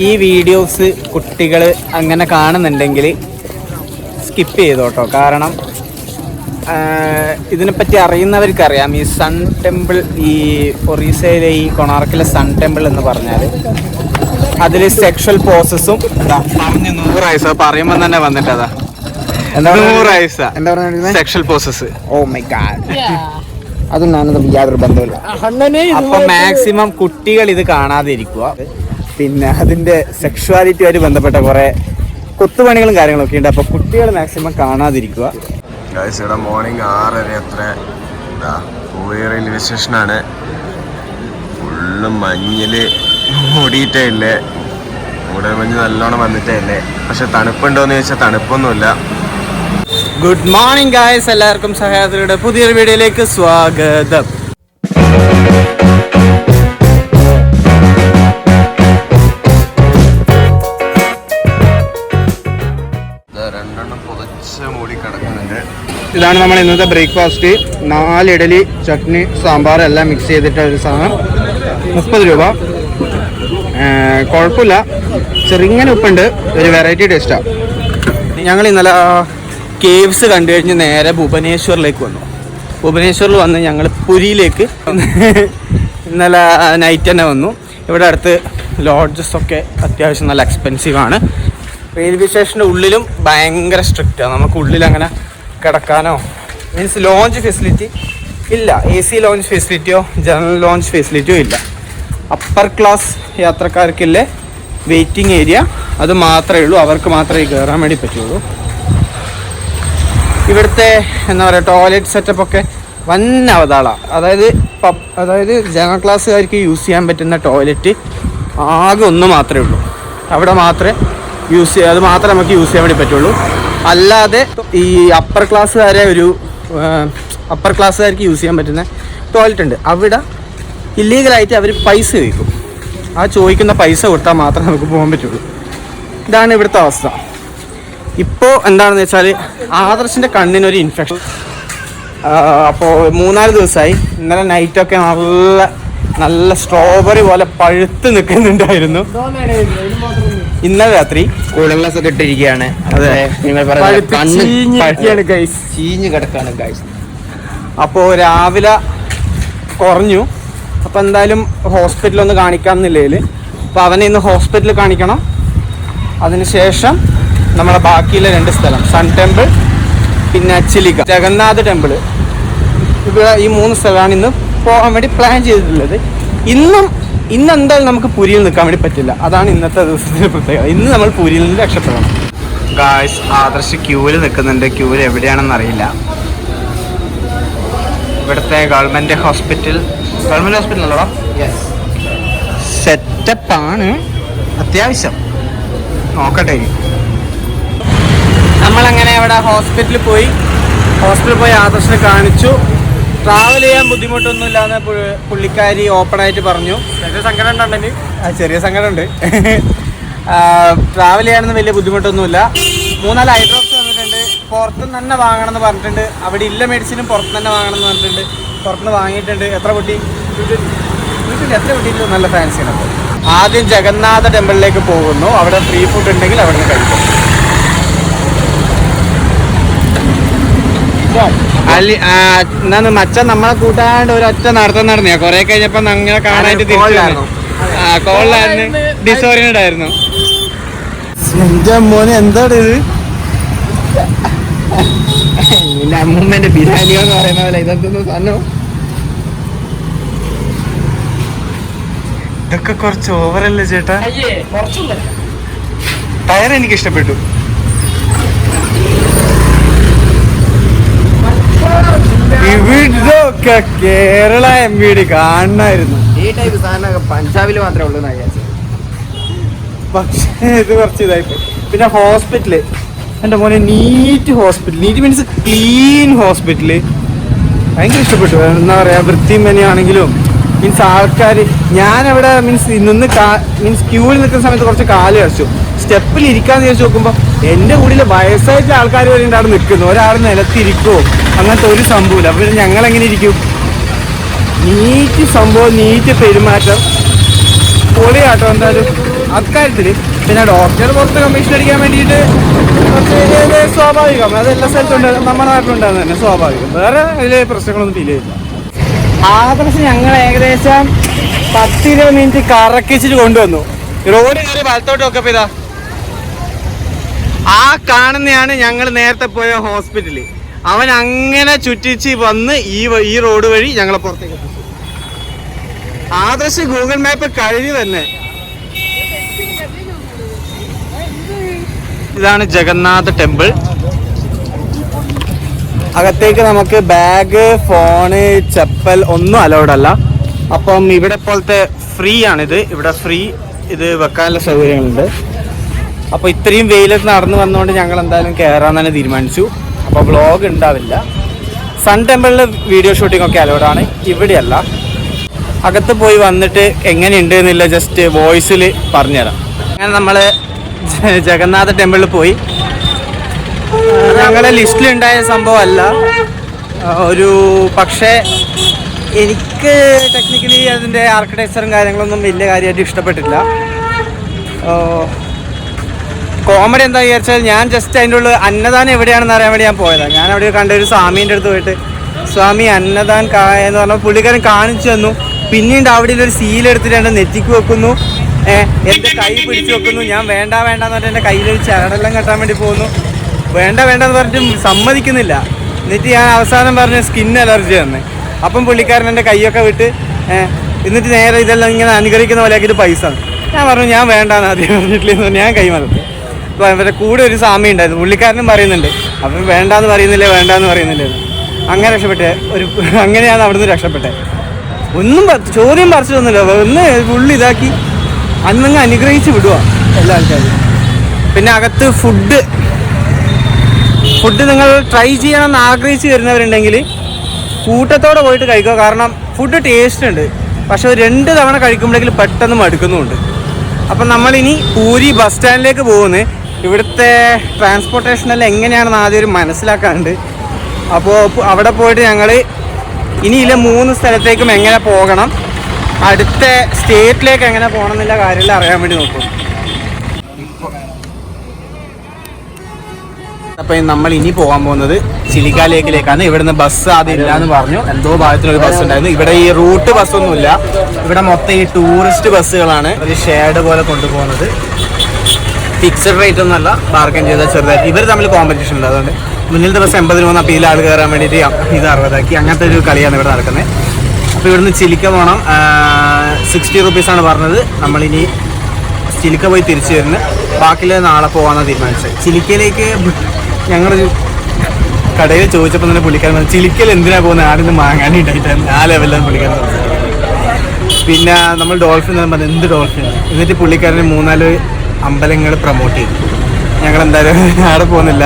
ഈ വീഡിയോസ് കുട്ടികൾ അങ്ങനെ കാണുന്നുണ്ടെങ്കിൽ സ്കിപ്പ് ചെയ്തോട്ടോ. കാരണം ഇതിനെപ്പറ്റി അറിയുന്നവർക്കറിയാം. ഈ സൺ ടെമ്പിൾ, ഈ ഒറീസയിലെ ഈ കൊണാർക്കിലെ സൺ ടെമ്പിൾ എന്ന് പറഞ്ഞാൽ അതിൽ സെക്ഷൽ പോസസും പറഞ്ഞ് 100 ആയുസ പറയുമ്പോൾ തന്നെ വന്നിട്ടതാ 100 ആയുസ സെക്ഷൽ പോസസ്. ഓ മൈ ഗാഡ്, അതും ഞാനതും യാതൊരു ബന്ധമില്ല. അപ്പൊ മാക്സിമം കുട്ടികൾ ഇത് കാണാതെ ഇരിക്കുക. പിന്നെ അതിന്റെ സെക്ഷുവാലിറ്റിയുമായിട്ട് ബന്ധപ്പെട്ട കുറെ കൊത്തുപണികളും കാര്യങ്ങളൊക്കെ ഉണ്ട്. അപ്പൊ കുട്ടികൾ മാക്സിമം കാണാതിരിക്കുക. ഇവിടെ മോർണിംഗ് 6:30 അത്ര പൂവൈ റെയിൽവേ സ്റ്റേഷനാണ്. ഫുള്ള് മഞ്ഞില് മൂടിയിട്ടേ ഇല്ലേ, മൂടൽ മഞ്ഞ് നല്ലോണം വന്നിട്ടേ ഇല്ലേ. പക്ഷെ തണുപ്പുണ്ടോയെന്ന് ചോദിച്ചാൽ തണുപ്പൊന്നുമില്ല. ഗുഡ് മോർണിംഗ് ഗായ്സ്, എല്ലാവർക്കും സഹയാത്രിയുടെ പുതിയൊരു വീഡിയോയിലേക്ക് സ്വാഗതം. ഇതാണ് നമ്മൾ ഇന്നത്തെ ബ്രേക്ക്ഫാസ്റ്റ്. 4 ഇഡലി, ചട്നി, സാമ്പാർ എല്ലാം മിക്സ് ചെയ്തിട്ട് ഒരു സാധനം 30 രൂപ. കുഴപ്പമില്ല, ചെറുങ്ങനെ ഉപ്പുണ്ട്, ഒരു വെറൈറ്റി ടേസ്റ്റാണ്. ഞങ്ങൾ ഇന്നലെ കേവ്സ് കണ്ടു കഴിഞ്ഞ് നേരെ ഭുവനേശ്വറിലേക്ക് വന്നു. ഭുവനേശ്വറിൽ വന്ന് ഞങ്ങൾ പുരിയിലേക്ക് ഇന്നലെ നൈറ്റ് തന്നെ വന്നു. ഇവിടെ അടുത്ത് ലോഡ്ജസ് ഒക്കെ അത്യാവശ്യം നല്ല എക്സ്പെൻസീവാണ്. റെയിൽവേ സ്റ്റേഷൻ്റെ ഉള്ളിലും ഭയങ്കര സ്ട്രിക്റ്റാണ്. നമുക്ക് ഉള്ളിൽ അങ്ങനെ കിടക്കാനോ മീൻസ് ലോഞ്ച് ഫെസിലിറ്റി ഇല്ല. AC ലോഞ്ച് ഫെസിലിറ്റിയോ ജനറൽ ലോഞ്ച് ഫെസിലിറ്റിയോ ഇല്ല. അപ്പർ ക്ലാസ് യാത്രക്കാർക്കില്ലേ വെയിറ്റിംഗ് ഏരിയ, അത് മാത്രമേ ഉള്ളൂ. അവർക്ക് മാത്രമേ കയറാൻ വേണ്ടി പറ്റുള്ളൂ. ഇവിടുത്തെ എന്താ പറയുക, ടോയ്ലറ്റ് സെറ്റപ്പൊക്കെ വൻ അവതാളമാണ്. അതായത് ജനറൽ ക്ലാസ്സുകാർക്ക് യൂസ് ചെയ്യാൻ പറ്റുന്ന ടോയ്ലറ്റ് ആകെ ഒന്ന് മാത്രമേ ഉള്ളൂ. അവിടെ മാത്രമേ അത് മാത്രമേ നമുക്ക് യൂസ് ചെയ്യാൻ വേണ്ടി പറ്റുള്ളൂ. അല്ലാതെ ഈ അപ്പർ ക്ലാസ്സുകാർക്ക് യൂസ് ചെയ്യാൻ പറ്റുന്ന ടോയ്ലറ്റ് ഉണ്ട്. അവിടെ ഇല്ലീഗലായിട്ട് അവർ പൈസ ചോദിക്കും. ആ ചോദിക്കുന്ന പൈസ കൊടുത്താൽ മാത്രമേ നമുക്ക് പോകാൻ പറ്റുള്ളൂ. ഇതാണ് ഇവിടുത്തെ അവസ്ഥ. ഇപ്പോൾ എന്താണെന്ന് വെച്ചാൽ ആദർശിൻ്റെ കണ്ണിനൊരു ഇൻഫെക്ഷൻ. അപ്പോൾ 3-4 ദിവസമായി. ഇന്നലെ നൈറ്റൊക്കെ നല്ല സ്ട്രോബെറി പോലെ പഴുത്ത് നിൽക്കുന്നുണ്ടായിരുന്നു. ഇന്നലെ രാത്രി കൂളിംഗ് ഗ്ലാസ് ഒക്കെ ഇട്ടിരിക്കുകയാണ്. അതെ, ചീഞ്ഞ് കിടക്കാണ് ഗൈസ്. അപ്പോൾ രാവിലെ കുറഞ്ഞു. അപ്പോൾ എന്തായാലും ഹോസ്പിറ്റലൊന്ന് കാണിക്കാമെന്നില്ലേൽ, അപ്പോൾ അവനെ ഇന്ന് ഹോസ്പിറ്റലിൽ കാണിക്കണം. അതിനുശേഷം നമ്മളെ ബാക്കിയുള്ള 2 സ്ഥലം, സൺ ടെമ്പിൾ പിന്നെ ചിലിക, ജഗന്നാഥ് ടെമ്പിൾ, ഇവിടെ ഈ 3 സ്ഥലമാണ് ഇന്ന് പോകാൻ വേണ്ടി പ്ലാൻ ചെയ്തിട്ടുള്ളത്. ഇന്ന് എന്തായാലും നമുക്ക് പുരിയിൽ നിൽക്കാൻ വേണ്ടി പറ്റില്ല. അതാണ് ഇന്നത്തെ ദിവസത്തിന്റെ പ്രത്യേകത. ഇന്ന് നമ്മൾ പുരിയിൽ നിന്ന് രക്ഷപ്പെടണം. ഗായ്സ്, ആദർശ് ക്യൂവിൽ നിൽക്കുന്നുണ്ട്. ക്യൂവിൽ എവിടെയാണെന്ന് അറിയില്ല. ഇവിടുത്തെ ഗവൺമെൻറ് ഹോസ്പിറ്റൽ അല്ലല്ലോ, സെറ്റപ്പാണ് അത്യാവശ്യം. നോക്കട്ടെ. നമ്മളങ്ങനെ അവിടെ ഹോസ്പിറ്റലിൽ പോയി ആദർശിനെ കാണിച്ചു. ട്രാവൽ ചെയ്യാൻ ബുദ്ധിമുട്ടൊന്നുമില്ലാന്ന് പുള്ളിക്കാരി ഓപ്പണായിട്ട് പറഞ്ഞു. ചെറിയ സങ്കടമുണ്ട്. ട്രാവൽ ചെയ്യാനൊന്നും വലിയ ബുദ്ധിമുട്ടൊന്നുമില്ല. 3-4 ഐ ഡ്രോപ്സ് വന്നിട്ടുണ്ട്. പുറത്തുനിന്ന് തന്നെ വാങ്ങണം എന്ന് പറഞ്ഞിട്ടുണ്ട്. അവിടെ ഇല്ല മെഡിസിനും പുറത്തുനിന്ന് തന്നെ വാങ്ങണം എന്ന് പറഞ്ഞിട്ടുണ്ട്. പുറത്തുനിന്ന് വാങ്ങിയിട്ടുണ്ട്. എത്ര പൊട്ടി? എത്ര പൊട്ടിയിട്ട് നല്ല ഫാൻസിയാണ്. ആദ്യം ജഗന്നാഥ ടെമ്പിളിലേക്ക് പോകുന്നു. അവിടെ ഫ്രീ ഫുഡ് ഉണ്ടെങ്കിൽ അവിടെ നിന്ന് കഴിക്കും. എന്നാന്ന് മച്ച നമ്മളെ കൂട്ടാണ്ട് ഒരൊറ്റ നടന്നിയാ. കൊറേ കഴിഞ്ഞപ്പോ അങ്ങനെ കാണാനായിട്ട് തിരിച്ചു കോളിലായിരുന്നു. ഡിസോറിയൻറ്റഡ് ആയിരുന്നു. എന്റെ മോനെ എന്താണ് ഇത്? എന്റെ അമ്മൂമ്മന്റെ ബിരിയാണിയോ എന്ന് പറയുന്ന പോലെ ഇതൊന്നും സാധനം. ഇതൊക്കെ കുറച്ച് ഓവറല്ലേ ചേട്ടാ? ടയർ എനിക്ക് ഇഷ്ടപ്പെട്ടു. ഇവിടൊക്കെ കേരള MVD കാണണമായിരുന്നു. ഈ ടൈപ്പ് സാധനമൊക്കെ പഞ്ചാബിൽ മാത്രമേ ഉള്ളൂ എന്ന് വിചാരിച്ചത്. പക്ഷേ ഇത് കുറച്ച് ഇതായിപ്പോയി. പിന്നെ ഹോസ്പിറ്റല്, എൻ്റെ മോനെ neat hospital. Neat means clean hospital. ഭയങ്കര ഇഷ്ടപ്പെട്ടു. എന്താ പറയുക, വൃത്തിയും പനിയാണെങ്കിലും മീൻസ് ആൾക്കാർ. ഞാനവിടെ മീൻസ് ക്യൂവിൽ നിൽക്കുന്ന സമയത്ത് കുറച്ച് കാല് കഴിച്ചു. സ്റ്റെപ്പിൽ ഇരിക്കാന്ന് ചോദിച്ചു നോക്കുമ്പോൾ എൻ്റെ കൂടെ വയസ്സായിട്ടുള്ള ആൾക്കാർ വരെ അവിടെ നിൽക്കുന്നു. ഒരാൾ നിലത്തിരിക്കുമോ അങ്ങനത്തെ ഒരു സംഭവമില്ല. അപ്പോൾ ഞങ്ങളെങ്ങനെ ഇരിക്കും? നീറ്റ് സംഭവം, നീറ്റ് പെരുമാറ്റം, പൊളിയാട്ടോ. എന്തായാലും അക്കാര്യത്തിൽ. പിന്നെ ഡോക്ടർ പുറത്ത് കമ്മീഷൻ അടിക്കാൻ വേണ്ടിയിട്ട് സ്വാഭാവികം, അത് എല്ലാ സ്ഥലത്തും ഉണ്ട്, നമ്മുടെ നാട്ടിലുണ്ടാകുന്നത് തന്നെ സ്വാഭാവികം. വേറെ അതിൽ പ്രശ്നങ്ങളൊന്നും ഫീൽ ചെയ്യില്ല. ആദർശം ഞങ്ങൾ ഏകദേശം 10-20 മിനിറ്റ് കറക്കിച്ചിട്ട് കൊണ്ടുവന്നു. റോഡ് കയറി വലത്തോട്ടൊക്കെ ഇതാ ആ കാണുന്നതാണ് ഞങ്ങൾ നേരത്തെ പോയ ഹോസ്പിറ്റല്. അവൻ അങ്ങനെ ചുറ്റിച്ച് വന്ന് ഈ റോഡ് വഴി ഞങ്ങളെ പുറത്തേക്ക് എത്തിച്ചു. ആദർശ് ഗൂഗിൾ മാപ്പ് കഴിഞ്ഞു തന്നെ. ഇതാണ് ജഗന്നാഥ ടെമ്പിൾ. അകത്തേക്ക് നമുക്ക് ബാഗ്, ഫോണ്, ചപ്പൽ ഒന്നും അലൗഡ് അല്ല. അപ്പം ഇവിടെ പോലത്തെ ഫ്രീ ആണിത്. ഇവിടെ ഫ്രീ ഇത് വെക്കാനുള്ള സൗകര്യങ്ങളുണ്ട്. അപ്പോൾ ഇത്രയും വെയിലത്ത് നടന്നു വന്നുകൊണ്ട് ഞങ്ങൾ എന്തായാലും കയറാൻ തന്നെ തീരുമാനിച്ചു. അപ്പോൾ വ്ളോഗ് ഉണ്ടാവില്ല. സൺ ടെമ്പിളിൽ വീഡിയോ ഷൂട്ടിംഗ് ഒക്കെ അലൗഡാണ്, ഇവിടെയല്ല. അകത്ത് പോയി വന്നിട്ട് എങ്ങനെയുണ്ട് എന്നില്ല ജസ്റ്റ് വോയിസിൽ പറഞ്ഞുതരാം. അങ്ങനെ നമ്മൾ ജഗന്നാഥ ടെമ്പിളിൽ പോയി. ഞങ്ങളുടെ ലിസ്റ്റിലുണ്ടായ സംഭവമല്ല ഒരു, പക്ഷേ എനിക്ക് ടെക്നിക്കലി അതിൻ്റെ ആർക്കിടെക്ചറും കാര്യങ്ങളൊന്നും വലിയ കാര്യമായിട്ട് ഇഷ്ടപ്പെട്ടില്ല. കോമഡി എന്താ വിചാരിച്ചാൽ ഞാൻ ജസ്റ്റ് അതിൻ്റെ ഉള്ളിൽ അന്നദാനം എവിടെയാണെന്ന് അറിയാൻ വേണ്ടി ഞാൻ പോയതാണ്. ഞാൻ അവിടെ കണ്ടൊരു സ്വാമീൻ്റെ അടുത്ത് പോയിട്ട് സ്വാമി അന്നദാൻ കായ എന്ന് പറഞ്ഞാൽ പുള്ളിക്കാരൻ കാണിച്ചു തന്നു. പിന്നീട് അവിടെ ഒരു സീലെടുത്തിട്ട് എൻ്റെ നെറ്റിക്ക് വെക്കുന്നു, എൻ്റെ കൈ പിടിച്ച് വെക്കുന്നു. ഞാൻ വേണ്ട വേണ്ടെന്ന് പറഞ്ഞിട്ട് എൻ്റെ കയ്യിലൊരു ചരടെല്ലാം കെട്ടാൻ വേണ്ടി പോകുന്നു. വേണ്ടെന്ന് പറഞ്ഞിട്ട് സമ്മതിക്കുന്നില്ല. എന്നിട്ട് ഞാൻ അവസാനം പറഞ്ഞ സ്കിൻ അലർജി തന്നെ. അപ്പം പുള്ളിക്കാരൻ എൻ്റെ കൈയൊക്കെ വിട്ട് എന്നിട്ട് നേരെ ഇതെല്ലാം ഇങ്ങനെ അനുകരിക്കുന്ന പോലെയാക്കിയിട്ട് പൈസ. ഞാൻ പറഞ്ഞു ഞാൻ വേണ്ടാന്ന് ആദ്യം പറഞ്ഞിട്ടില്ലെന്ന് ഞാൻ കൈ മറന്നു. അപ്പോൾ അവരുടെ കൂടെ ഒരു സ്വാമി ഉണ്ടായിരുന്നു, പുള്ളിക്കാരനും പറയുന്നുണ്ട്. അപ്പം വേണ്ടാന്ന് പറയുന്നില്ലേ. അങ്ങനെ രക്ഷപ്പെട്ടെ അങ്ങനെയാണ് അവിടുന്ന് രക്ഷപ്പെട്ടെ. ഒന്നും ചോദ്യം പറിച്ചിട്ടൊന്നുമില്ല, ഒന്ന് ഉള്ളി ഇതാക്കി അന്നങ്ങ് അനുഗ്രഹിച്ച് വിടുക എല്ലാ ആൾക്കാരും. പിന്നെ അകത്ത് ഫുഡ് നിങ്ങൾ ട്രൈ ചെയ്യണമെന്ന് ആഗ്രഹിച്ച് വരുന്നവരുണ്ടെങ്കിൽ കൂട്ടത്തോടെ പോയിട്ട് കഴിക്കുക. കാരണം ഫുഡ് ടേസ്റ്റ് ഉണ്ട്, പക്ഷെ 2 തവണ കഴിക്കുമ്പോഴേക്കും പെട്ടെന്ന് മടുക്കുന്നുമുണ്ട്. അപ്പം നമ്മളിനി പൂരി ബസ് സ്റ്റാൻഡിലേക്ക് പോകുന്നത്. ഇവിടുത്തെ ട്രാൻസ്പോർട്ടേഷനെല്ലാം എങ്ങനെയാണെന്ന് ആദ്യം ഒരു മനസ്സിലാക്കാനുണ്ട്. അപ്പോൾ അവിടെ പോയിട്ട് ഞങ്ങൾ ഇനിയില്ല 3 സ്ഥലത്തേക്കും എങ്ങനെ പോകണം, അടുത്ത സ്റ്റേറ്റിലേക്ക് എങ്ങനെ പോകണം എന്നുള്ള കാര്യമെല്ലാം അറിയാൻ വേണ്ടി നോക്കും. അപ്പം നമ്മൾ ഇനി പോകാൻ പോകുന്നത് ചിലിക്ക ലേക്കിലേക്കാണ്. ഇവിടുന്ന് ബസ് ആദ്യം ഇല്ല എന്ന് പറഞ്ഞു, എന്തോ ഭാഗത്തിലൊരു ബസ് ഉണ്ടായിരുന്നു. ഇവിടെ ഈ റൂട്ട് ബസ്സൊന്നുമില്ല, ഇവിടെ മൊത്തം ഈ ടൂറിസ്റ്റ് ബസ്സുകളാണ് ഒരു ഷെയർഡ് പോലെ കൊണ്ടുപോകുന്നത്. ഫിക്സഡ് റേറ്റ് ഒന്നുമല്ല, ബാർഗൻ ചെയ്താൽ ചെറുതായിട്ട്. ഇവർ തമ്മിൽ കോമ്പറ്റീഷൻ ഉണ്ട്. അതുകൊണ്ട് മുന്നിലത്തെ ബസ് 80 പോകുന്ന അപ്പോൾ ആൾ കയറാൻ വേണ്ടിയിട്ട് ഇത് 60 അങ്ങനത്തെ ഒരു കളിയാണ് ഇവിടെ നടക്കുന്നത്. അപ്പോൾ ഇവിടുന്ന് ചിലിക്ക പോകണം. 60 റുപ്പീസാണ് പറഞ്ഞത്. നമ്മളിനി ചിലിക്ക പോയി തിരിച്ചു വരുന്നത്, ബാക്കിയിൽ നാളെ പോകാമെന്നാണ് തീരുമാനിച്ചത്. ചിലിക്കയിലേക്ക് ഞങ്ങൾ കടയിൽ ചോദിച്ചപ്പോൾ തന്നെ പുള്ളിക്കാരൻ ചിലിക്കൽ എന്തിനാണ് പോകുന്നത്, ആടിന്ന് മാങ്ങാനിട്ടായിട്ടാണ് ആ ലെവലിലാണ് പുള്ളിക്കാരൻ. പിന്നെ നമ്മൾ ഡോൾഫിൻ എന്ന് പറഞ്ഞാൽ എന്ത് ഡോൾഫിൻ. എന്നിട്ട് പുള്ളിക്കാരന് 3-4 അമ്പലങ്ങൾ പ്രൊമോട്ട് ചെയ്തു. ഞങ്ങളെന്തായാലും അവിടെ പോകുന്നില്ല.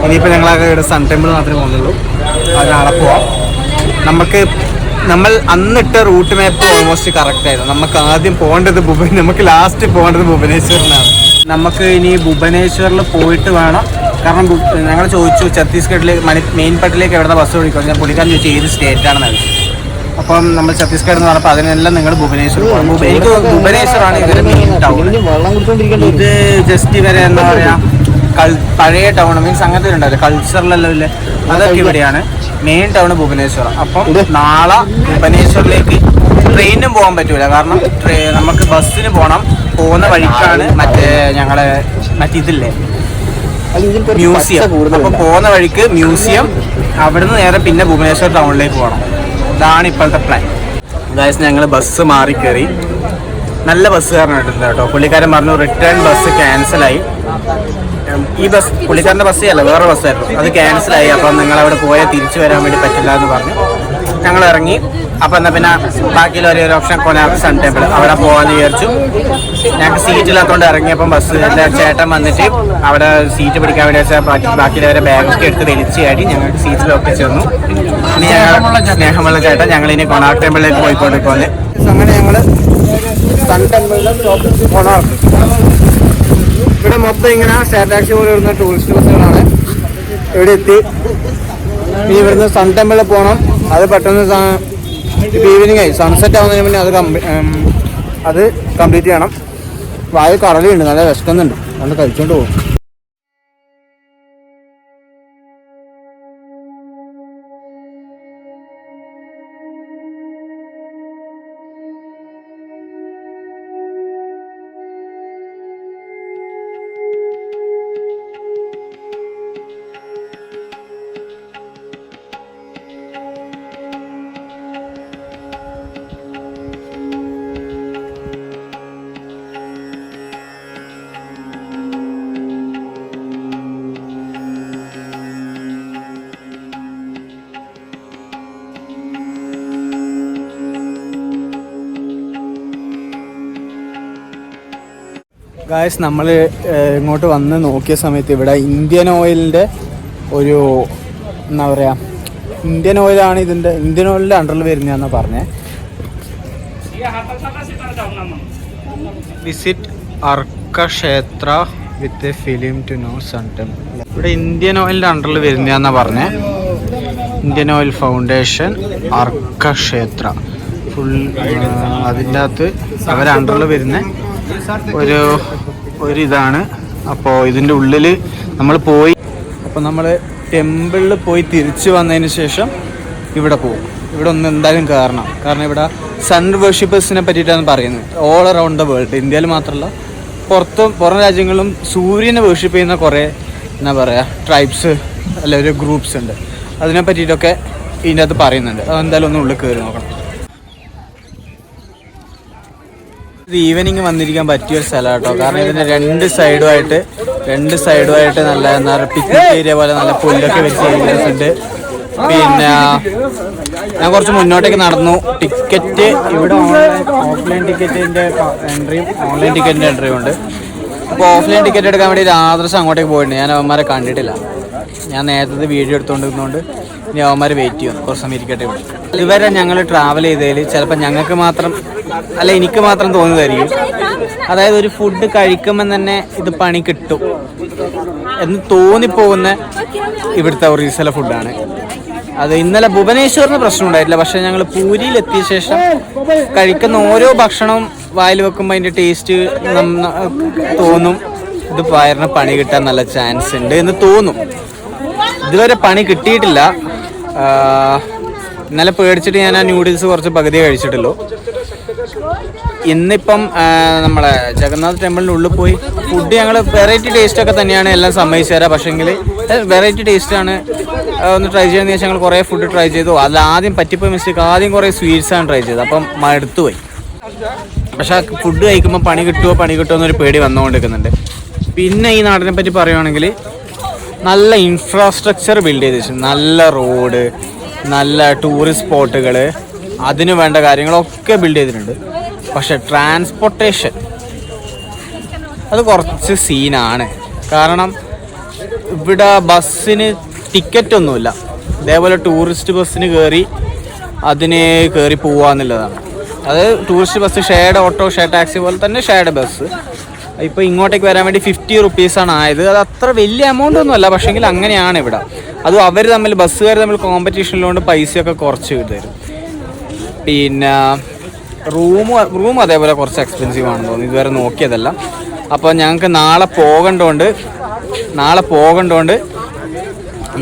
ഇനിയിപ്പോൾ ഞങ്ങളൊക്കെ ഇവിടെ സൺ ടെമ്പിൾ മാത്രമേ പോകുന്നുള്ളൂ. അത് നാളെ പോവാം. നമ്മൾ അന്നിട്ട റൂട്ട് മാപ്പ് ഓൾമോസ്റ്റ് കറക്റ്റായിരുന്നു. നമുക്ക് ആദ്യം പോകേണ്ടത് നമുക്ക് ലാസ്റ്റ് പോകേണ്ടത് ഭുവനേശ്വറിനാണ്. നമുക്ക് ഇനി ഭുവനേശ്വറിൽ പോയിട്ട് വേണം. കാരണം ഞങ്ങൾ ചോദിച്ചു ഛത്തീസ്ഗഡിലേക്ക് മെയിൻപട്ടിലേക്ക് എവിടെ ബസ് ഓടിക്കും. ഞാൻ പുള്ളിക്കാരൻ ചോദിച്ചു ഏത് സ്റ്റേറ്റാണെന്ന്. അപ്പം നമ്മൾ ഛത്തീസ്ഗഡ് എന്ന് പറഞ്ഞപ്പോൾ അതിനെല്ലാം നിങ്ങൾ ഭുവനേശ്വർ പോകണം. എനിക്ക് ഭുവനേശ്വറാണ് ഇതിൻ്റെ മെയിൻ ടൗൺ. ഇത് ജസ്റ്റ് ഇവരെ എന്താ പറയുക പഴയ ടൗൺ മീൻസ് അങ്ങനത്തെ ഉണ്ടാവില്ല, കൾച്ചറൽ ലെവലിൽ അതൊക്കെ ഇവിടെയാണ്. Main town Bhubaneswar. അപ്പം നാളെ ഭുവനേശ്വറിലേക്ക് ട്രെയിനും പോകാൻ പറ്റൂല, കാരണം നമുക്ക് ബസ്സിന് പോകണം. പോകുന്ന വഴിക്കാണ് മറ്റിതില്ലേ മ്യൂസിയം. അപ്പോൾ പോകുന്ന വഴിക്ക് മ്യൂസിയം, അവിടുന്ന് നേരെ പിന്നെ ഭുവനേശ്വർ ടൗണിലേക്ക് പോകണം. ഇതാണ് ഇപ്പോഴത്തെ പ്ലാൻ. ഗൈസ് ഞങ്ങൾ ബസ് മാറി കയറി. നല്ല ബസ്സുകാരനായിട്ടുണ്ട് കേട്ടോ. പുള്ളിക്കാരൻ പറഞ്ഞു റിട്ടേൺ ബസ് ക്യാൻസലായി. ഈ ബസ് പുള്ളിക്കാരൻ്റെ ബസ്സേ അല്ല, വേറെ ബസ്സായിരുന്നു, അത് ക്യാൻസലായി. അപ്പം നിങ്ങളവിടെ പോയാൽ തിരിച്ചു വരാൻ വേണ്ടി പറ്റില്ല എന്ന് പറഞ്ഞു ഞങ്ങൾ ഇറങ്ങി. അപ്പം എന്നാൽ പിന്നെ ബാക്കിയുള്ള ഒരു ഓപ്ഷൻ കൊനാർക്ക് സൺ ടെമ്പിൾ, അവിടെ പോകാമെന്ന് വിചാരിച്ചു. ഞങ്ങൾക്ക് സീറ്റില്ലാത്തതുകൊണ്ട് ഇറങ്ങിയപ്പം ബസ്സിൻ്റെ ചേട്ടൻ വന്നിട്ട് അവിടെ സീറ്റ് പിടിക്കാൻ വേണ്ടി വെച്ചാൽ ബാക്കിയുള്ളവരെ ബാഗൊക്കെ എടുത്ത് വലിച്ചു ചാടി ഞങ്ങൾക്ക് സീറ്റിലൊക്കെ ചെന്നു. ഇനി ഞങ്ങൾ സ്നേഹമുള്ള ചേട്ടൻ ഞങ്ങളിനി കൊണാർക്ക് ടെമ്പിളിലേക്ക് പോയിക്കൊണ്ടിരിക്കുവാണ്. അങ്ങനെ ഞങ്ങൾ സൺ ടെമ്പിളിലെ കൊണാർക്ക്. ഇവിടെ മൊത്തം ഇങ്ങനെ ഷെയർ ടാക്സി പോലെ വരുന്ന ടൂറിസ്റ്റ് ബസ്സുകളാണ്. ഇവിടെ എത്തി. ഇനി ഇവിടുന്ന് സൺ ടെമ്പിളിൽ പോകണം. അത് പെട്ടെന്ന് ഈവനിങ് ആയി, സൺസെറ്റ് ആവുന്നതിന് മുന്നേ അത് കംപ്ലീറ്റ് ചെയ്യണം. വായ കറലുണ്ട്, നല്ല വിശക്കുന്നുണ്ട്, നല്ല കഴിച്ചോണ്ട് പോകും. ഗായ്സ്, നമ്മൾ ഇങ്ങോട്ട് വന്ന് നോക്കിയ സമയത്ത് ഇവിടെ ഇന്ത്യൻ ഓയിലിൻ്റെ ഒരു എന്താ പറയുക, ഇന്ത്യൻ ഓയിലാണ് ഇന്ത്യൻ ഓയിലിൻ്റെ അണ്ടറിൽ വരുന്നതെന്നാണ് പറഞ്ഞത്. Visit Arka Kshetra with film to know sun temple. ഇവിടെ ഇന്ത്യൻ ഓയിലിൻ്റെ അണ്ടറിൽ വരുന്നതെന്നാണ് പറഞ്ഞത്. ഇന്ത്യൻ ഓയിൽ ഫൗണ്ടേഷൻ അർക്ക ക്ഷേത്ര ഫുൾ അതിൻ്റെ അകത്ത് അവരുടെ അണ്ടറിൽ വരുന്ന ഒരു ഇതാണ്. അപ്പോൾ ഇതിൻ്റെ ഉള്ളിൽ നമ്മൾ പോയി, അപ്പോൾ നമ്മൾ ടെമ്പിളിൽ പോയി തിരിച്ചു വന്നതിന് ശേഷം ഇവിടെ പോകും. ഇവിടെ ഒന്ന് എന്തായാലും കാരണം ഇവിടെ സൺ വർഷിപ്പേഴ്സിനെ പറ്റിയിട്ടാണ് പറയുന്നത്. ഓൾ അറൗണ്ട് ദ വേൾഡ്, ഇന്ത്യയിൽ മാത്രമല്ല പുറം രാജ്യങ്ങളിലും സൂര്യനെ വർഷിപ്പ് ചെയ്യുന്ന കുറേ എന്താ പറയുക ട്രൈബ്സ് അല്ല ഒരു ഗ്രൂപ്പ്സ് ഉണ്ട്. അതിനെ പറ്റിയിട്ടൊക്കെ ഇതിൻ്റെ അകത്ത് പറയുന്നുണ്ട്. അതെന്തായാലും ഒന്ന് ഉള്ളിൽ കയറി നോക്കണം. ഇത് ഈവനിങ് വന്നിരിക്കാൻ പറ്റിയ ഒരു സ്ഥലം കേട്ടോ. കാരണം ഇതിൻ്റെ രണ്ട് സൈഡുമായിട്ട് നല്ല എന്താ പറയുക പിക്നിക് ഏരിയ പോലെ നല്ല പുല്ലൊക്കെ വെച്ച് ഏരിയാസ് ഉണ്ട്. പിന്നെ ഞാൻ കുറച്ച് മുന്നോട്ടേക്ക് നടന്നു. ടിക്കറ്റ് ഇവിടെ ഓഫ്ലൈൻ ടിക്കറ്റിൻ്റെ എൻട്രിയും ഓൺലൈൻ ടിക്കറ്റിൻ്റെ എൻട്രിയും ഉണ്ട്. അപ്പോൾ ഓഫ്ലൈൻ ടിക്കറ്റ് എടുക്കാൻ വേണ്ടി ആദർശം അങ്ങോട്ടേക്ക് പോയിട്ടുണ്ട്. ഞാൻ അവന്മാരെ കണ്ടിട്ടില്ല. ഞാൻ നേരത്തെ വീഡിയോ എടുത്തുകൊണ്ടിരുന്നതുകൊണ്ട് ഇനി അവന്മാർ വെയിറ്റ് ചെയ്യുന്നു, കുറച്ച് സമയം ഇരിക്കട്ടെ. ഇവിടെ ഇതുവരെ ഞങ്ങൾ ട്രാവൽ ചെയ്തതിൽ ചിലപ്പോൾ ഞങ്ങൾക്ക് മാത്രം അല്ല എനിക്ക് മാത്രം തോന്നുന്നതായിരിക്കും. അതായത് ഒരു ഫുഡ് കഴിക്കുമ്പോൾ തന്നെ ഇത് പണി കിട്ടും എന്ന് തോന്നിപ്പോകുന്ന ഇവിടുത്തെ ഒറീസയിലെ ഫുഡാണ്. അത് ഇന്നലെ ഭുവനേശ്വറിന് പ്രശ്നം ഉണ്ടായിട്ടില്ല. പക്ഷേ ഞങ്ങൾ പൂരിയിലെത്തിയ ശേഷം കഴിക്കുന്ന ഓരോ ഭക്ഷണവും വായിൽ വെക്കുമ്പോൾ അതിൻ്റെ ടേസ്റ്റ് തോന്നും. ഇത് വയറിന് പണി കിട്ടാൻ നല്ല ചാൻസ് ഉണ്ട് എന്ന് തോന്നും. ഇതുവരെ പണി കിട്ടിയിട്ടില്ല. ഇന്നലെ പേടിച്ചിട്ട് ഞാൻ ആ ന്യൂഡിൽസ് കുറച്ച് പകുതിയെ കഴിച്ചിട്ടുള്ളൂ. ഇന്നിപ്പം നമ്മളെ ജഗന്നാഥ് ടെമ്പിളിൻ്റെ ഉള്ളിൽ പോയി ഫുഡ് ഞങ്ങൾ വെറൈറ്റി ടേസ്റ്റൊക്കെ തന്നെയാണ് എല്ലാം സമ്മതിച്ചു തരാം. പക്ഷേങ്കിൽ വെറൈറ്റി ടേസ്റ്റാണ് ഒന്ന് ട്രൈ ചെയ്യുന്നതെന്ന് വെച്ചാൽ ഞങ്ങൾ കുറേ ഫുഡ് ട്രൈ ചെയ്തു. അതിൽ ആദ്യം പറ്റിപ്പോയി മിസ്റ്റേക്ക്, ആദ്യം കുറേ സ്വീറ്റ്സാണ് ട്രൈ ചെയ്തത്. അപ്പം മടുത്തു പോയി. പക്ഷേ ആ ഫുഡ് കഴിക്കുമ്പോൾ പണി കിട്ടുമോ എന്നൊരു പേടി വന്നുകൊണ്ടിരിക്കുന്നുണ്ട്. പിന്നെ ഈ നാടിനെ പറ്റി പറയുവാണെങ്കിൽ നല്ല ഇൻഫ്രാസ്ട്രക്ചർ ബിൽഡ് ചെയ്ത് വെച്ചിട്ടുണ്ട്. നല്ല റോഡ്, നല്ല ടൂറിസ്റ്റ് സ്പോട്ടുകൾ, അതിന് വേണ്ട കാര്യങ്ങളൊക്കെ ബിൽഡ് ചെയ്തിട്ടുണ്ട്. പക്ഷെ ട്രാൻസ്പോർട്ടേഷൻ അത് കുറച്ച് സീനാണ്. കാരണം ഇവിടെ ബസ്സിന് ടിക്കറ്റൊന്നുമില്ല. ഇതേപോലെ ടൂറിസ്റ്റ് ബസ്സിന് കയറി പോവാന്നുള്ളതാണ്. അത് tourist bus, shared auto, share taxi പോലെ തന്നെ ഷെയർഡ് ബസ്. ഇപ്പോൾ ഇങ്ങോട്ടേക്ക് വരാൻ വേണ്ടി 50 റുപ്പീസാണ് ആയത്. അത് അത്ര വലിയ എമൗണ്ട് ഒന്നും അല്ല, പക്ഷേങ്കിൽ അങ്ങനെയാണ് ഇവിടെ. അതും അവർ തമ്മിൽ ബസ്സുകാർ തമ്മിൽ കോമ്പറ്റീഷനിലുകൊണ്ട് പൈസയൊക്കെ കുറച്ച് തരും. പിന്നെ റൂം അതേപോലെ കുറച്ച് എക്സ്പെൻസീവ് ആണെന്ന് തോന്നുന്നു. ഇതുവരെ നോക്കിയതല്ല. അപ്പോൾ ഞങ്ങൾക്ക് നാളെ പോകേണ്ടതുകൊണ്ട്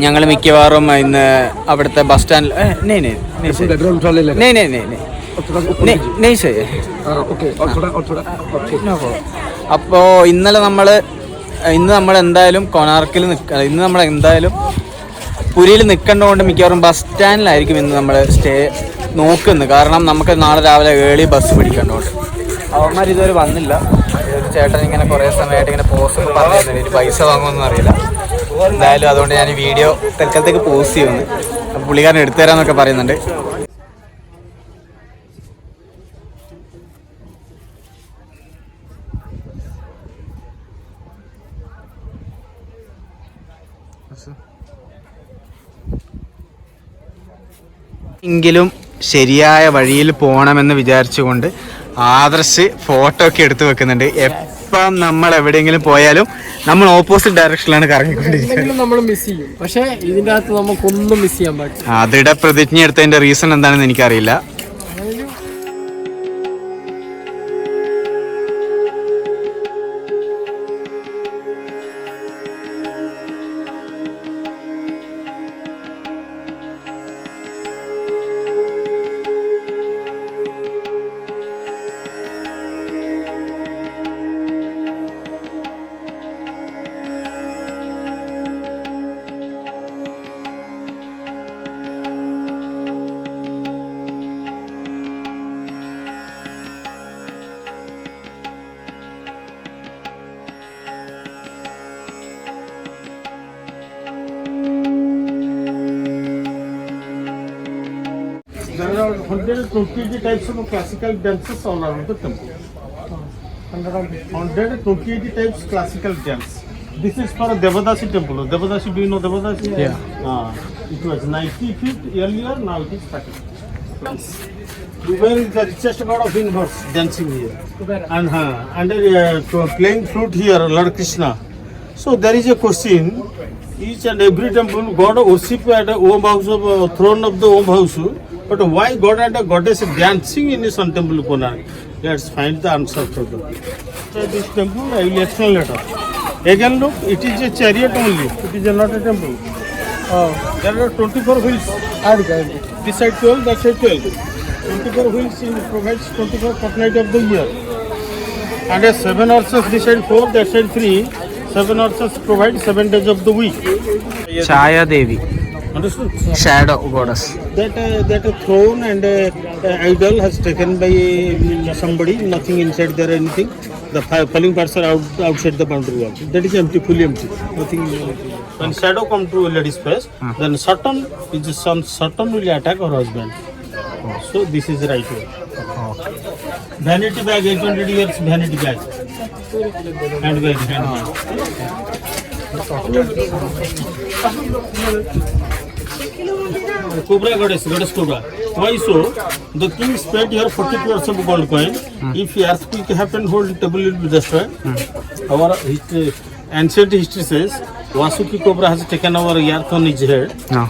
ഞങ്ങൾ മിക്കവാറും ഇന്ന് അവിടുത്തെ ബസ് സ്റ്റാൻഡിൽ അപ്പോൾ ഇന്ന് നമ്മൾ എന്തായാലും കൊണാർക്കിൽ ഇന്ന് നമ്മൾ എന്തായാലും പുരിയിൽ നിൽക്കേണ്ടതുകൊണ്ട് മിക്കവാറും ബസ് സ്റ്റാൻഡിലായിരിക്കും ഇന്ന് നമ്മൾ സ്റ്റേ നോക്കുന്നത്. കാരണം നമുക്ക് നാളെ രാവിലെ ഏർലി ബസ് പിടിക്കേണ്ടതുകൊണ്ട്. അവന്മാർ ഇതുവരെ വന്നില്ല. ചേട്ടൻ ഇങ്ങനെ കുറേ സമയമായിട്ട് ഇങ്ങനെ പോസ്റ്റ് പറഞ്ഞിരുന്നില്ല, ഇനി പൈസ വാങ്ങുമെന്നൊന്നും അറിയില്ല. എന്തായാലും അതുകൊണ്ട് ഞാൻ ഈ വീഡിയോ തൽക്കാലത്തേക്ക് പോസ്റ്റ് ചെയ്യുന്നു. അപ്പോൾ പുള്ളിക്കാരൻ എടുത്തു തരാമെന്നൊക്കെ പറയുന്നുണ്ട്. എങ്കിലും ശരിയായ വഴിയിൽ പോകണമെന്ന് വിചാരിച്ചുകൊണ്ട് ആദർശ് ഫോട്ടോ ഒക്കെ എടുത്തു വെക്കുന്നുണ്ട്. എപ്പം നമ്മൾ എവിടെയെങ്കിലും പോയാലും നമ്മൾ ഓപ്പോസിറ്റ് ഡയറക്ഷനിലാണ് കറങ്ങിക്കൊണ്ടിരിക്കുന്നത്. നമ്മൾ മിസ് ചെയ്യും, പക്ഷേ ഇതിൻ്റെ അകത്ത് നമുക്കൊന്നും മിസ് ചെയ്യാൻ പാടില്ല. അതിടെ പ്രതിജ്ഞ എടുത്തതിന്റെ റീസൺ എന്താണെന്ന് എനിക്കറിയില്ല. are 128 types of classical dances all around the temple. 128 types classical dance. This is for Devadasi temple. Devadasi, do you know Devadasi? Yeah. It was 90 feet earlier, now it is 30. Kuber is the richest god of universe dancing here. And playing flute here, Lord Krishna. So there is a question. Each and every temple, God worship at the Om house of throne of the Om house. But why God and the goddess dancing in some temple corner? Let's find the answer for that. This temple, I will explain later. Again, look, it is a chariot only. It is not a temple. There are 24 wheels. This side 12, that side 12. 24 wheels provides 24 fortnight of the year. And a 7 horses, this side 4, that side 3. 7 horses provide 7 days of the week. Chaya Devi, Understood? shadow goddess. That a throne and a idol has taken by somebody, nothing inside there, anything. The falling parts are outside the boundary wall. That is empty, fully empty. Nothing. When shadow come to a lady's face, then Saturn will attack her husband. So this is the right way. Vanity bag, 800 years vanity bag. Handbag. Cobra goddess Cobra. Why so? The king spent here 40 crores of gold coin. If earthquake happened, whole table will be destroyed. Our ancient history says Vasuki Cobra has taken our earth on his head. No.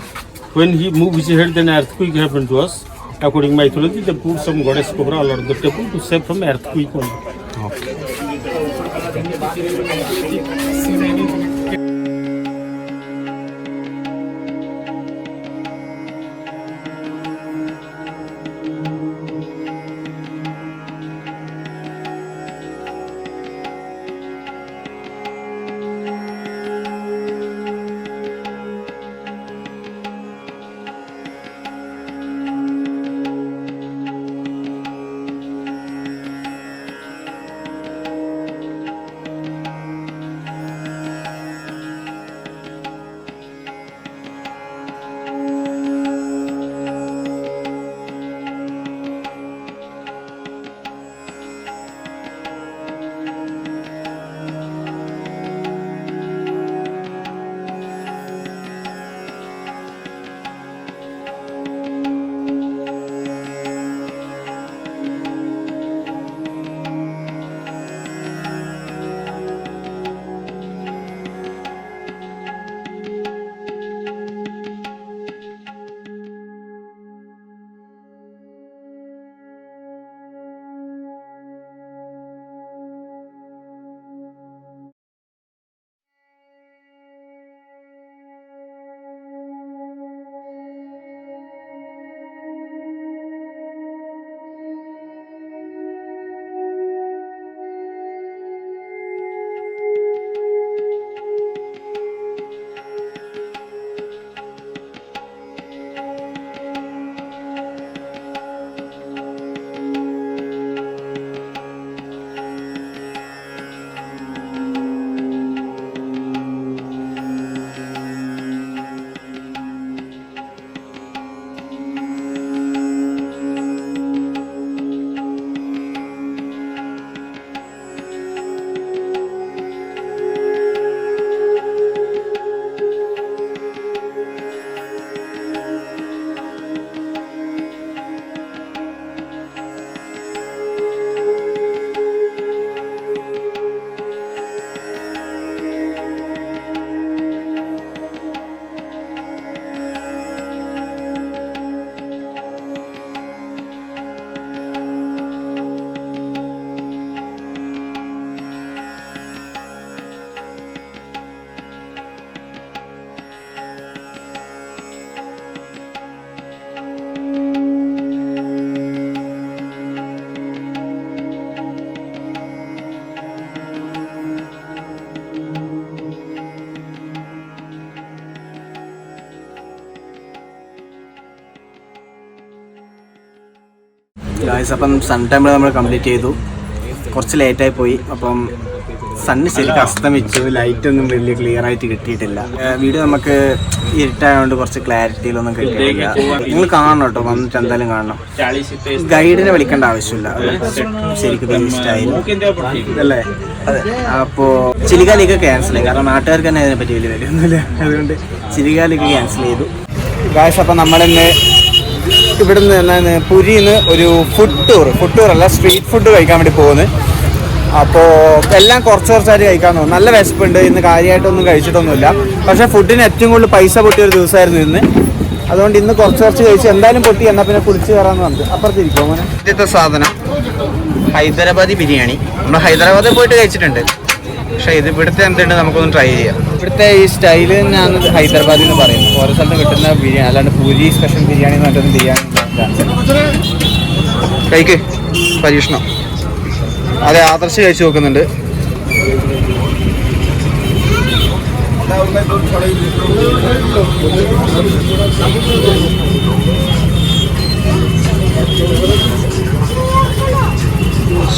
When he moved his head, then earthquake happened to us. According to mythology, they put some goddess Cobra all over the temple to save from earthquake only. Okay. Guys, അപ്പം sun temple നമ്മൾ complete ചെയ്തു. കുറച്ച് ലേറ്റായി പോയി. അപ്പം sun ശരിക്കും അസ്തമിച്ചു, ലൈറ്റൊന്നും വലിയ ക്ലിയർ ആയിട്ട് കിട്ടിയിട്ടില്ല. വീഡിയോ നമുക്ക് ഇരുട്ടായതുകൊണ്ട് കുറച്ച് ക്ലാരിറ്റിയിലൊന്നും കിട്ടിയിട്ടില്ല. നിങ്ങൾ കാണണം കേട്ടോ, വന്നിട്ട് എന്തായാലും കാണണം. ഗൈഡിനെ വിളിക്കേണ്ട ആവശ്യമില്ല, ശരിക്കും വേസ്റ്റായിരുന്നു അല്ലേ? അതെ. അപ്പോൾ ചിലികാലേക്ക് ക്യാൻസൽ ആയി, കാരണം നാട്ടുകാർക്ക് തന്നെ അതിനെപ്പറ്റി വലിയ വിലയൊന്നുമില്ല. അതുകൊണ്ട് ചിലികാലേക്ക് ക്യാൻസൽ ചെയ്തു. ഗായ്സ്, അപ്പോൾ നമ്മളിന്ന് ഇവിടുന്ന് പുരിന്ന് ഒരു ഫുഡ് ടൂർ അല്ല, സ്ട്രീറ്റ് ഫുഡ് കഴിക്കാൻ വേണ്ടി പോകുന്നത്. അപ്പോൾ എല്ലാം കുറച്ചായിട്ട് കഴിക്കാൻ തോന്നും. നല്ല വിശപ്പുണ്ട്, ഇന്ന് കാര്യമായിട്ടൊന്നും കഴിച്ചിട്ടൊന്നുമില്ല. പക്ഷേ ഫുഡിന് ഏറ്റവും കൂടുതൽ പൈസ പൊട്ടിയ ഒരു ദിവസമായിരുന്നു ഇന്ന്. അതുകൊണ്ട് ഇന്ന് കുറച്ച് കഴിച്ച് എന്തായാലും പൊട്ടി, എന്നാൽ പിന്നെ കുളിച്ച് കയറാമെന്ന് പറഞ്ഞു. അപ്പുറത്തിരിക്കും അങ്ങനെ. ആദ്യത്തെ സാധനം ഹൈദരാബാദി ബിരിയാണി. നമ്മൾ ഹൈദരാബാദിൽ പോയിട്ട് കഴിച്ചിട്ടുണ്ട്, പക്ഷേ ഇത് ഇവിടുത്തെ എന്തുണ്ട് നമുക്കൊന്ന് ട്രൈ ചെയ്യാം. ഇവിടുത്തെ ഈ സ്റ്റൈല് ഞാൻ ഹൈദരാബാദിൽ നിന്ന് പറയുന്നു. ഓരോ സ്ഥലത്തും കിട്ടുന്ന ബിരിയാണി, അല്ലാണ്ട് പൂരി സ്പെഷ്യൽ ബിരിയാണി എന്ന് പറഞ്ഞിട്ടൊന്നും ബിരിയാണി കഴിക്ക് പരീക്ഷണം. അതെ, ആദർശ് കഴിച്ച് നോക്കുന്നുണ്ട്.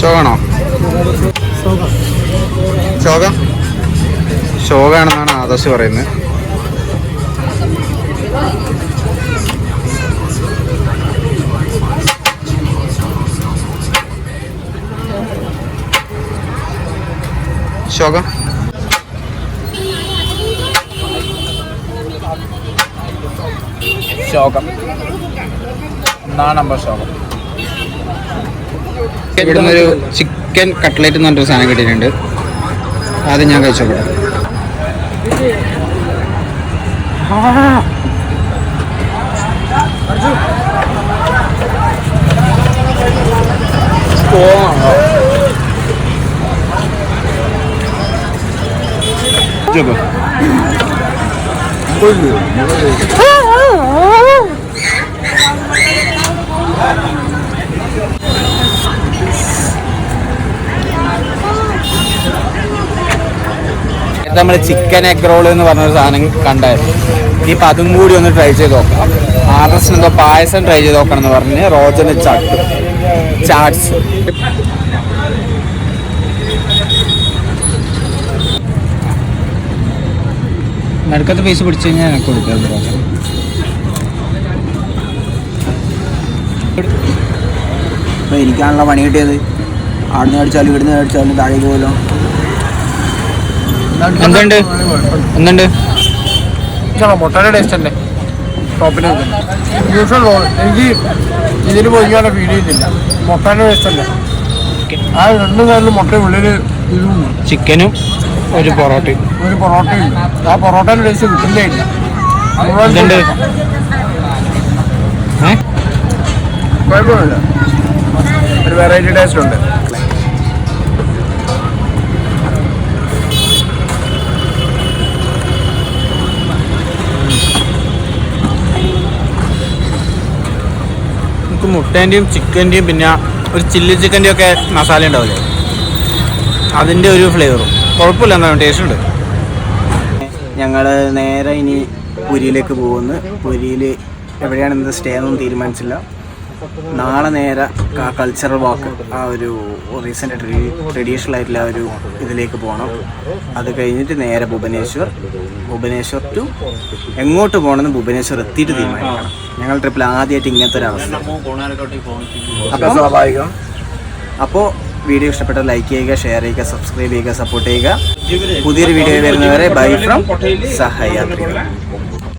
ശോകാണോ? ശോകാണെന്നാണ് ആദർശ് പറയുന്നത്. ശോകം നമ്പർ ശോകം. ഇവിടുന്ന് ഒരു ചിക്കൻ കട്ട്ലേറ്റ് എന്ന് പറഞ്ഞൊരു സാധനം കിട്ടിയിട്ടുണ്ട്. അത് ഞാൻ കഴിച്ചോട്ടെ. നമ്മൾ ചിക്കൻ എഗ് റോൾ എന്ന് പറഞ്ഞൊരു സാധനം കണ്ടായിരുന്നു. ഇനിയിപ്പോൾ അതും കൂടി ഒന്ന് ട്രൈ ചെയ്ത് നോക്കാം. ആർഎസിന് എന്തോ പായസം ട്രൈ ചെയ്ത് നോക്കണം എന്ന് പറഞ്ഞ് റോജന് ചാട്സ്. നടുക്കത്തെ പൈസ പിടിച്ചു കഴിഞ്ഞാൽ എനിക്ക് കൊടുക്കാം. ഇപ്പോൾ എനിക്കാണല്ലോ പണി കിട്ടിയത്. അവിടുന്ന് അടിച്ചാലും ഇവിടുന്ന് അടിച്ചാലും താഴേക്ക് പോലോ. എന്തുണ്ട് മുട്ടയുടെ ടേസ്റ്റ് അല്ലേ ടോപ്പിൽ യൂഷ്വൽ. എനിക്ക് ഇതിന് പോയിക്കാനുള്ള ഫീൽ ചെയ്യുന്നില്ല. മുട്ടയുടെ ടേസ്റ്റ് അല്ലേ, ആ രണ്ടു നേരം മുട്ട ഉള്ളിൽ ഇതും ചിക്കനും ഒരു പൊറോട്ടയും ഇല്ല. ആ പൊറോട്ടയുടെ ടേസ്റ്റ് കിട്ടുന്നേ ഇല്ല. എന്തുണ്ട്? കുഴപ്പമില്ല, ഒരു വെറൈറ്റി ടേസ്റ്റ് ഉണ്ട്. മുട്ടേൻ്റെയും ചിക്കൻ്റെയും പിന്നെ ഒരു ചില്ലി ചിക്കൻ്റെയും ഒക്കെ മസാല ഉണ്ടാവില്ലേ, അതിൻ്റെ ഒരു ഫ്ലേവറും കുഴപ്പമില്ല, എന്താണ് ടേസ്റ്റ് ഉണ്ട്. ഞങ്ങൾ നേരെ ഇനി പുരിയിലേക്ക് പോകുന്നു. പുരിയിൽ എവിടെയാണ് ഇന്ന് സ്റ്റേ ഒന്നും തീരുമാനിച്ചില്ല. നാളെ നേരെ ആ കൾച്ചറൽ വാക്ക്, ആ ഒരു റീസെൻ്റ് ട്രഡീഷണൽ ആയിട്ടുള്ള ആ ഒരു ഇതിലേക്ക് പോകണം. അത് കഴിഞ്ഞിട്ട് നേരെ ഭുവനേശ്വർ ടു എങ്ങോട്ട് പോകണമെന്ന് ഭുവനേശ്വർ എത്തിയിട്ട് തീരുമാനിക്കണം. ഞങ്ങൾ ട്രിപ്പിൽ ആദ്യമായിട്ട് ഇങ്ങനത്തെ ഒരു അവസ്ഥ. സ്വാഭാവികം. അപ്പോൾ വീഡിയോ ഇഷ്ടപ്പെട്ടാൽ ലൈക്ക് ചെയ്യുക, ഷെയർ ചെയ്യുക, സബ്സ്ക്രൈബ് ചെയ്യുക, സപ്പോർട്ട് ചെയ്യുക. പുതിയൊരു വീഡിയോ വരുന്നവരെ ബൈ ഫ്രം സഹയാത്രിക.